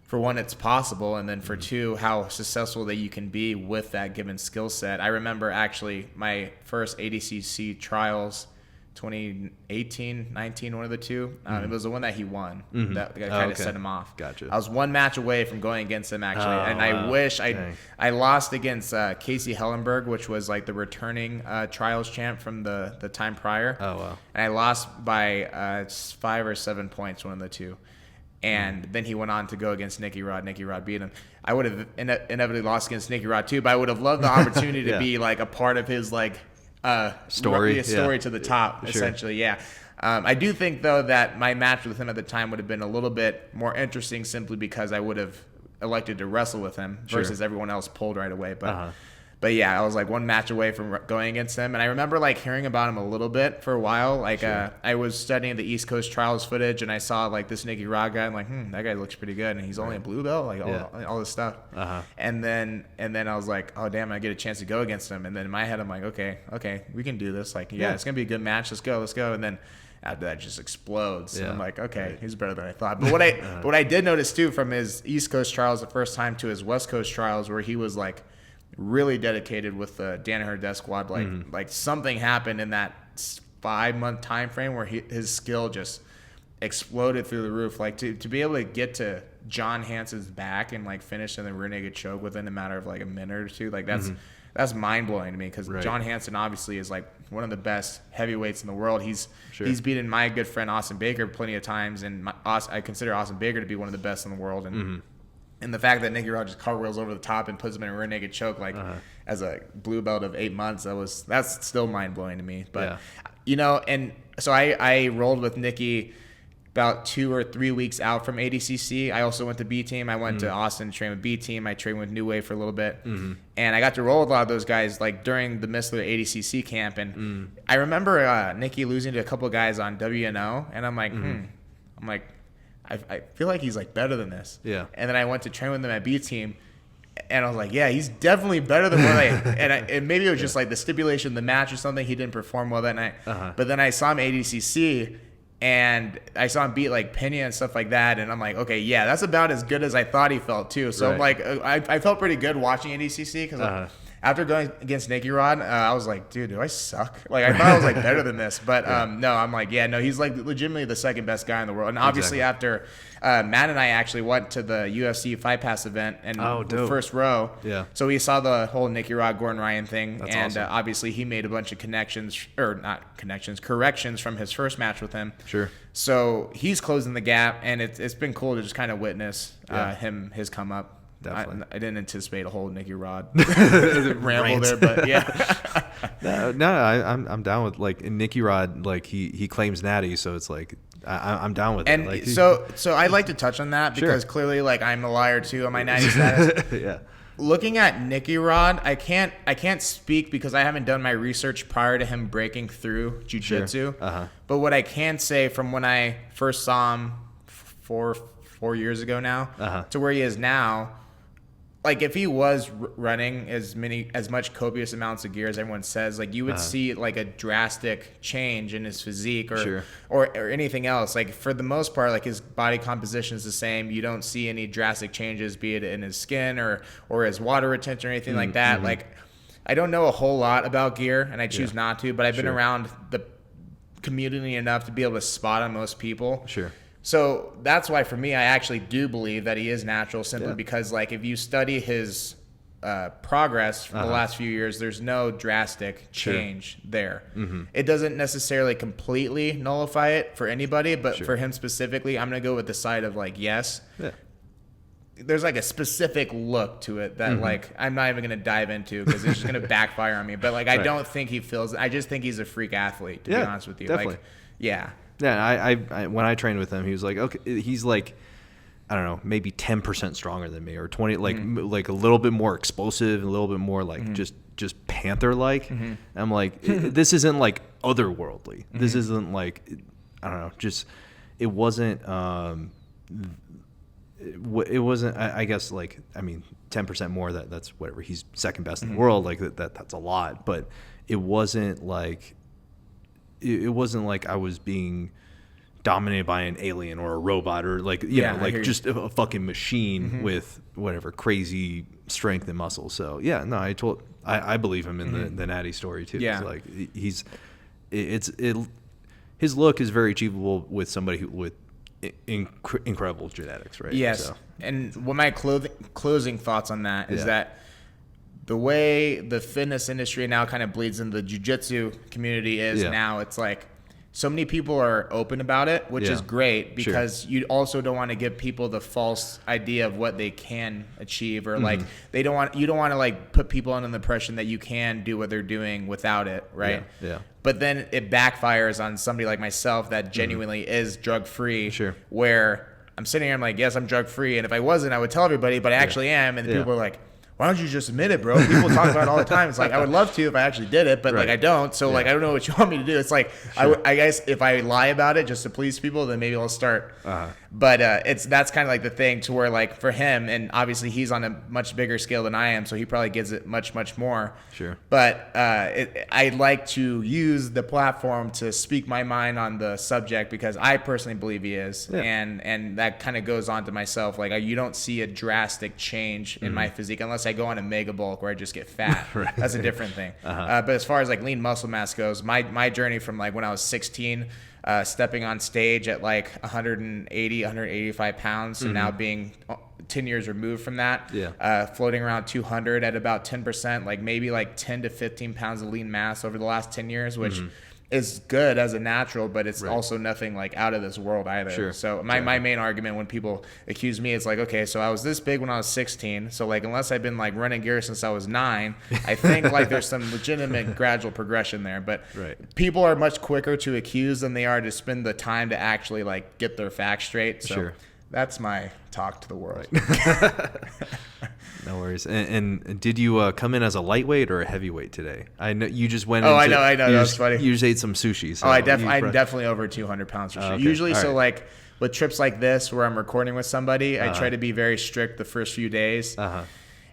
for one, it's possible, and then for two, how successful that you can be with that given skill set. I remember actually my first ADCC trials, 2018, 19, one of the two. It was the one that he won. That kind of set him off. Gotcha. I was one match away from going against him actually, and I wish I lost against Casey Hellenberg, which was like the returning trials champ from the time prior. Oh wow! And I lost by 5 or 7 points, one of the two. And then he went on to go against Nicky Rod. Nicky Rod beat him. I would have inevitably lost against Nicky Rod too, but I would have loved the opportunity to be like a part of his like story to the top, essentially. I do think though that my match with him at the time would have been a little bit more interesting, simply because I would have elected to wrestle with him versus everyone else pulled right away. But I was like one match away from going against him, and I remember like hearing about him a little bit for a while. Like I was studying the East Coast trials footage, and I saw like this Nicky Rod guy. I'm like, that guy looks pretty good, and he's only a blue belt, like all this stuff. And then I was like, oh damn, I get a chance to go against him. And then in my head, I'm like, okay, we can do this. Like it's gonna be a good match. Let's go. And then after that, it just explodes. And I'm like, okay, he's better than I thought. But what I did notice too from his East Coast trials the first time to his West Coast trials, where he was like really dedicated with the Danaher Death Squad, like something happened in that 5-month time frame where his skill just exploded through the roof. Like to be able to get to John Hansen's back and like finish in the rear naked choke within a matter of like a minute or two, like that's mind blowing to me, because John Hansen obviously is like one of the best heavyweights in the world. He's beaten my good friend Austin Baker plenty of times, and I consider Austin Baker to be one of the best in the world. And and the fact that Nicky Rod just cartwheels over the top and puts him in a rear naked choke, like as a blue belt of 8 months, that's still mind blowing to me. But and so I rolled with Nicky about 2 or 3 weeks out from ADCC. I also went to B Team. I went to Austin to train with B Team. I trained with New Wave for a little bit, and I got to roll with a lot of those guys like during the midst of the ADCC camp. And I remember Nicky losing to a couple of guys on WNO, and I'm like. I feel like he's like better than this. Yeah. And then I went to train with him at B Team, and I was like, yeah, he's definitely better than what and maybe it was just like the stipulation of the match or something. He didn't perform well that night. But then I saw him at ADCC, And I saw him beat like Pena and stuff like that, and I'm like, okay, yeah, that's about as good as I thought he felt too. So I'm like, I felt pretty good watching ADCC because after going against Nicky Rod, I was like, dude, do I suck? Like I thought I was like better than this, but no, I'm like, yeah, no, he's like legitimately the second best guy in the world. And obviously after Matt and I actually went to the UFC Fight Pass event and the first row, so we saw the whole Nicky Rod Gordon Ryan thing. That's awesome. Obviously he made a bunch of corrections from his first match with him. Sure. So he's closing the gap, and it's been cool to just kind of witness his come up. Definitely. I didn't anticipate a whole Nicky Rod ramble there, but yeah. I'm down with like Nicky Rod. Like he claims natty, so it's like I'm down with it. Like, so I'd like to touch on that because clearly, like, I'm a liar too on my natty status. Yeah. Looking at Nicky Rod, I can't speak because I haven't done my research prior to him breaking through jiu-jitsu. Sure. But what I can say from when I first saw him four years ago now to where he is now. Like if he was running as much copious amounts of gear as everyone says, like you would see like a drastic change in his physique or anything else. Like for the most part, like his body composition is the same. You don't see any drastic changes, be it in his skin or his water retention or anything like that. Like I don't know a whole lot about gear, and I choose not to, but I've been around the community enough to be able to spot on most people. Sure. So that's why for me, I actually do believe that he is natural simply because like if you study his progress for the last few years, there's no drastic change there. It doesn't necessarily completely nullify it for anybody, but for him specifically, I'm going to go with the side of like, yes, there's like a specific look to it that like I'm not even going to dive into because it's just going to backfire on me. But like I don't think he feels it. I just think he's a freak athlete, to be honest with you. Definitely. Like, yeah. Yeah, I when I trained with him, he was like, okay, he's like, I don't know, maybe 10% stronger than me, or 20, like a little bit more explosive, a little bit more like just panther like. I'm like, this isn't like otherworldly. This isn't like, I don't know, just it wasn't. It wasn't. I guess like 10% more. That's whatever. He's second best in the world. Like that's a lot, but it wasn't like. It wasn't like I was being dominated by an alien or a robot or like like just a fucking machine with whatever crazy strength and muscle. So yeah, no, I believe him in the natty story too. Yeah, like his look is very achievable with somebody with incredible genetics, right? Yes, so. And what my closing thoughts on that is that. The way the fitness industry now kind of bleeds into the jiu-jitsu community is now, it's like so many people are open about it, which is great because you also don't want to give people the false idea of what they can achieve or like you don't want to like put people under the impression that you can do what they're doing without it, right? Yeah. But then it backfires on somebody like myself that genuinely is drug-free, where I'm sitting here, I'm like, yes, I'm drug-free, and if I wasn't, I would tell everybody, but I actually am, and people are like, why don't you just admit it, bro? People talk about it all the time. It's like, I would love to if I actually did it, but like I don't. So like, I don't know what you want me to do. It's like, I guess if I lie about it just to please people, then maybe I'll start. But that's kind of like the thing to where like for him, and obviously he's on a much bigger scale than I am, so he probably gets it much, much more. Sure. But I'd like to use the platform to speak my mind on the subject because I personally believe he is. And that kind of goes on to myself. Like you don't see a drastic change in my physique unless I go on a mega bulk where I just get fat. That's a different thing. But as far as like lean muscle mass goes, my journey from like when I was 16, stepping on stage at like 180, 185 pounds, and now being 10 years removed from that, floating around 200 at about 10%, like maybe like 10 to 15 pounds of lean mass over the last 10 years, which is good as a natural, but it's also nothing like out of this world either. So my main argument when people accuse me is like, okay, so I was this big when I was 16. So like, unless I've been like running gear since I was 9, I think like there's some legitimate gradual progression there, but people are much quicker to accuse than they are to spend the time to actually like get their facts straight. So that's my talk to the world. No worries. And did you come in as a lightweight or a heavyweight today? I know you just went. I know. That's funny. You just ate some sushi. So I'm definitely over 200 pounds for sure. Okay. Usually, so like with trips like this where I'm recording with somebody, I try to be very strict the first few days.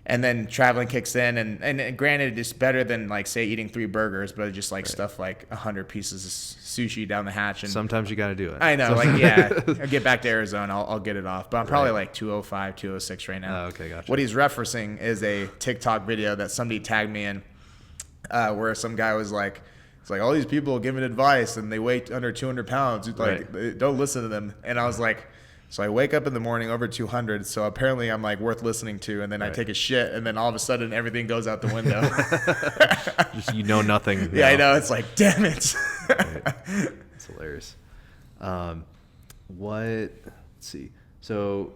And then traveling kicks in, and granted, it's better than like say eating 3 burgers, but just like stuff like 100 pieces of sushi down the hatch. And sometimes you got to do it. I know, like I'll get back to Arizona, I'll get it off. But I'm probably like 205, 206 right now. Oh, okay, gotcha. What he's referencing is a TikTok video that somebody tagged me in, where some guy was like, it's like all these people giving advice and they weigh under 200 pounds. Like, don't listen to them. And I was like. So I wake up in the morning over 200, so apparently I'm like worth listening to, and then I take a shit, and then all of a sudden everything goes out the window. Just, you know nothing. Yeah, I know. It's like, damn it. It's hilarious. Let's see. So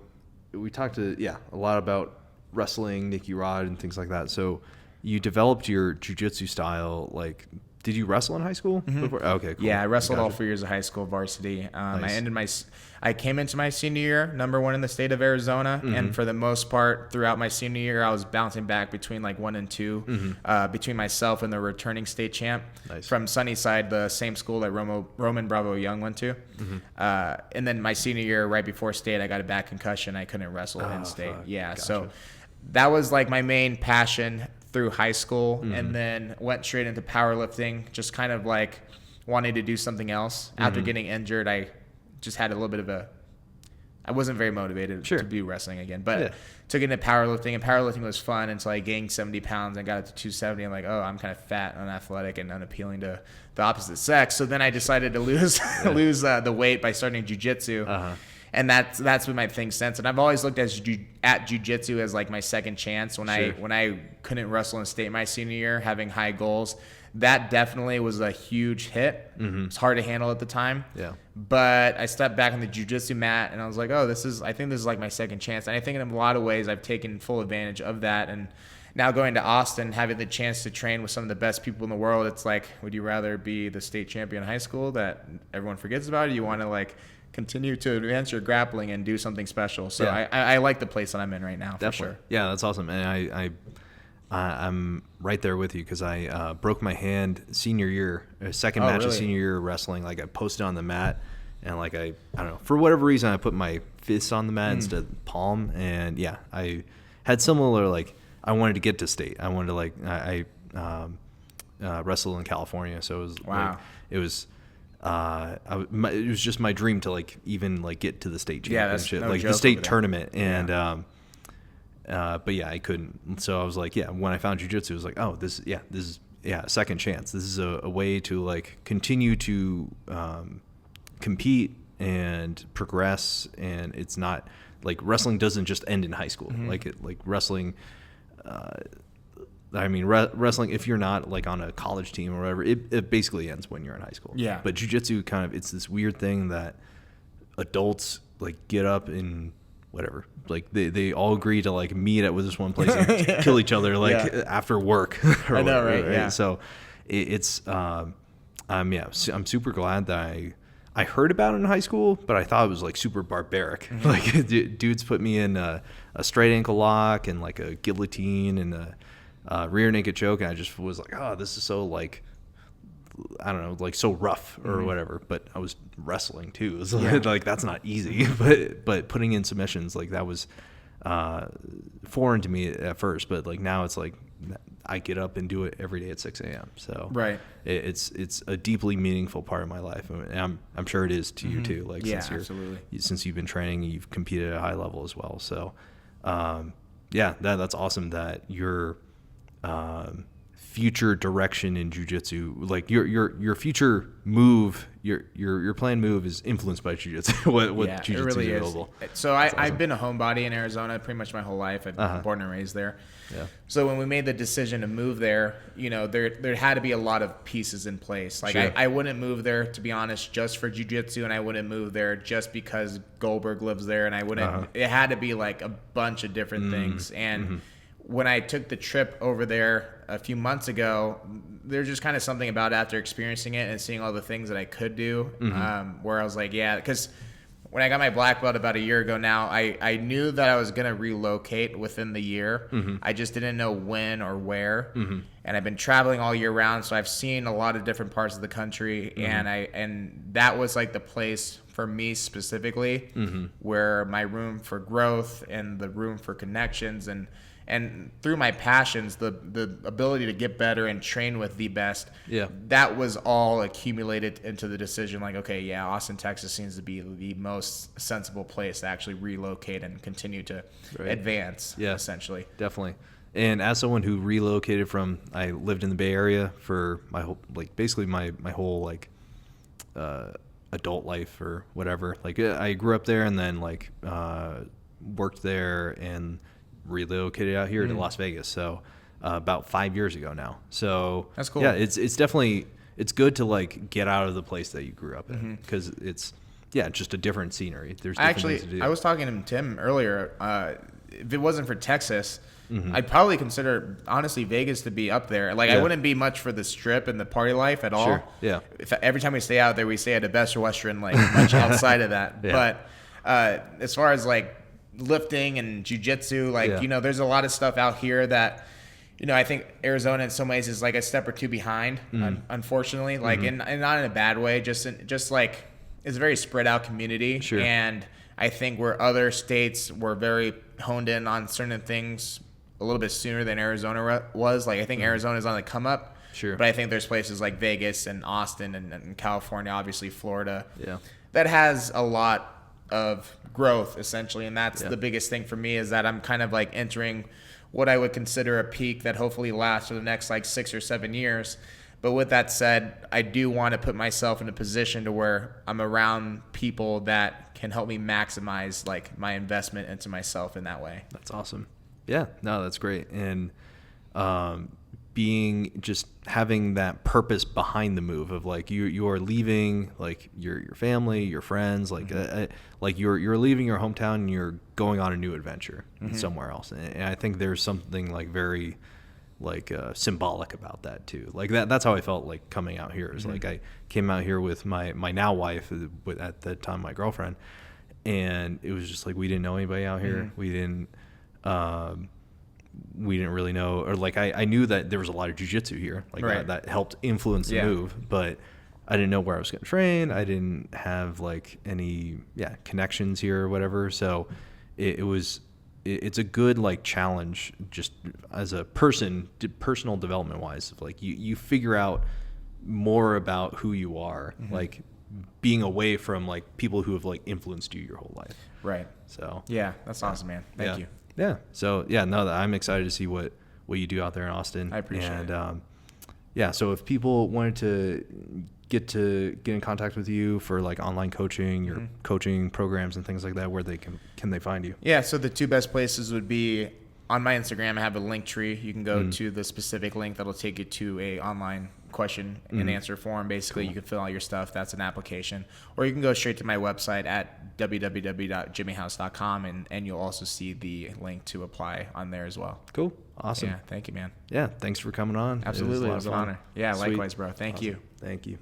we talked a lot about wrestling, Nicky Rod, and things like that. So you developed your jiu-jitsu style, like, did you wrestle in high school before? Okay, cool. Yeah, I wrestled all 4 years of high school varsity. Nice. I came into my senior year #1 in the state of Arizona, and for the most part throughout my senior year, I was bouncing back between like 1 and 2, between myself and the returning state champ from Sunnyside, the same school that Roman Bravo Young went to. And then my senior year, right before state, I got a back concussion. I couldn't wrestle in state. Yeah, gotcha. So that was like my main passion through high school, and then went straight into powerlifting, just kind of like wanting to do something else. After getting injured, I just had a little bit of I wasn't very motivated to be wrestling again, but took it into powerlifting, and powerlifting was fun until I gained 70 pounds and got up to 270. I'm like, oh, I'm kind of fat, unathletic, and unappealing to the opposite sex. So then I decided to lose the weight by starting jiu-jitsu. And that's been my thing since. And I've always looked at jiu-jitsu as like my second chance. When I couldn't wrestle in state my senior year, having high goals, that definitely was a huge hit. It's hard to handle at the time. Yeah. But I stepped back on the jiu-jitsu mat, and I was like, oh, I think this is like my second chance. And I think in a lot of ways I've taken full advantage of that. And now going to Austin, having the chance to train with some of the best people in the world, it's like, would you rather be the state champion in high school that everyone forgets about, or you want to like continue to advance your grappling and do something special? So I like the place that I'm in right now. Definitely. For sure. Yeah, that's awesome. And I'm right there with you, because I broke my hand senior year, second match of senior year wrestling. Like, I posted on the mat, and like I don't know, for whatever reason I put my fist on the mat instead of palm, and I had similar, like, I wanted to get to state. I wanted to like I wrestled in California, so it was like, it was just my dream to like even like get to the state championship, like the state tournament, and but I couldn't. So I was like, when I found jiu-jitsu, it was like, oh, this is a second chance. This is a way to like continue to compete and progress, and it's not like wrestling doesn't just end in high school. Like wrestling. Wrestling, if you're not like on a college team or whatever, it basically ends when you're in high school. Yeah. But jiu-jitsu it's this weird thing that adults like get up and whatever, like they all agree to like meet at this one place and kill each other like after work. I know, right? Yeah. So I'm super glad that I heard about it in high school, but I thought it was like super barbaric. Like dudes put me in a straight ankle lock and like a guillotine and a rear naked choke, and I just was like, oh, this is so like, I don't know, like so rough or whatever. But I was wrestling too. It was like that's not easy. But putting in submissions, like that was foreign to me at first. But like now it's like I get up and do it every day at 6 a.m. So it's a deeply meaningful part of my life, and I'm sure it is to you too. Like since you've been training, you've competed at a high level as well. So that's awesome that your future direction in jiu-jitsu, like your future move, your planned move is influenced by jiu-jitsu. what jiu-jitsu really is available. So I've been a homebody in Arizona pretty much my whole life. I've been born and raised there. Yeah. So when we made the decision to move there, there had to be a lot of pieces in place. Like I wouldn't move there, to be honest, just for jiu-jitsu, and I wouldn't move there just because Goldberg lives there, and I wouldn't. It had to be like a bunch of different things. And when I took the trip over there a few months ago, there's just kind of something about after experiencing it and seeing all the things that I could do, where I was like, because when I got my black belt about a year ago now, I knew that I was going to relocate within the year. I just didn't know when or where. And I've been traveling all year round, so I've seen a lot of different parts of the country, and that was like the place for me specifically where my room for growth and the room for connections and And through my passions, the ability to get better and train with the best, that was all accumulated into the decision. Like, okay, yeah, Austin, Texas seems to be the most sensible place to actually relocate and continue to advance, essentially. Definitely. And as someone who relocated I lived in the Bay Area for my whole, like basically my whole like adult life or whatever. Like I grew up there and then like worked there and relocated out here to Las Vegas. So about 5 years ago now. So that's cool. Yeah, it's definitely, it's good to like get out of the place that you grew up in, because it's just a different scenery. There's different things to do. I was talking to Tim earlier. If it wasn't for Texas, I'd probably consider, honestly, Vegas to be up there. Like, I wouldn't be much for the strip and the party life at all. Sure. Yeah. Every time we stay out there, we stay at a Best Western, like, much outside of that. Yeah. But as far as, like, lifting and jiu-jitsu, like, you know, there's a lot of stuff out here that, you know, I think Arizona in some ways is, like, a step or two behind, unfortunately. Like, and not in a bad way, just like, it's a very spread out community. Sure. And I think where other states were very honed in on certain things a little bit sooner than Arizona was. Like, I think Arizona's on the come up. Sure. But I think there's places like Vegas and Austin and California, obviously Florida, that has a lot of growth, essentially. And that's the biggest thing for me, is that I'm kind of like entering what I would consider a peak that hopefully lasts for the next like 6 or 7 years. But with that said, I do want to put myself in a position to where I'm around people that can help me maximize like my investment into myself in that way. That's awesome. Yeah, no, that's great. And just having that purpose behind the move of like you are leaving like your family, your friends, like like you're leaving your hometown and you're going on a new adventure somewhere else. And I think there's something like very like symbolic about that too. Like that's how I felt like coming out here. Is like I came out here with my now wife, at the time my girlfriend, and it was just like we didn't know anybody out here. We didn't really know, or like I knew that there was a lot of jiu-jitsu here, like that helped influence the move, but I didn't know where I was going to train. I didn't have like any connections here or whatever. So it's a good like challenge just as a person, personal development wise, of like you figure out more about who you are, like being away from like people who have like influenced you your whole life. Right. So yeah, that's awesome, man. Thank you. Yeah. So I'm excited to see what you do out there in Austin. I appreciate it. So if people wanted to get in contact with you for like online coaching, your coaching programs and things like that, where can they find you? Yeah. So the two best places would be on my Instagram. I have a link tree. You can go to the specific link that'll take you to a online question and answer form. Basically, you can fill out your stuff. That's an application. Or you can go straight to my website at www.jimmyhouse.com, and you'll also see the link to apply on there as well. Cool. Awesome. Yeah. Thank you, man. Yeah. Thanks for coming on. Absolutely. It was an honor. Yeah. Sweet. Likewise, bro. Thank you. Thank you.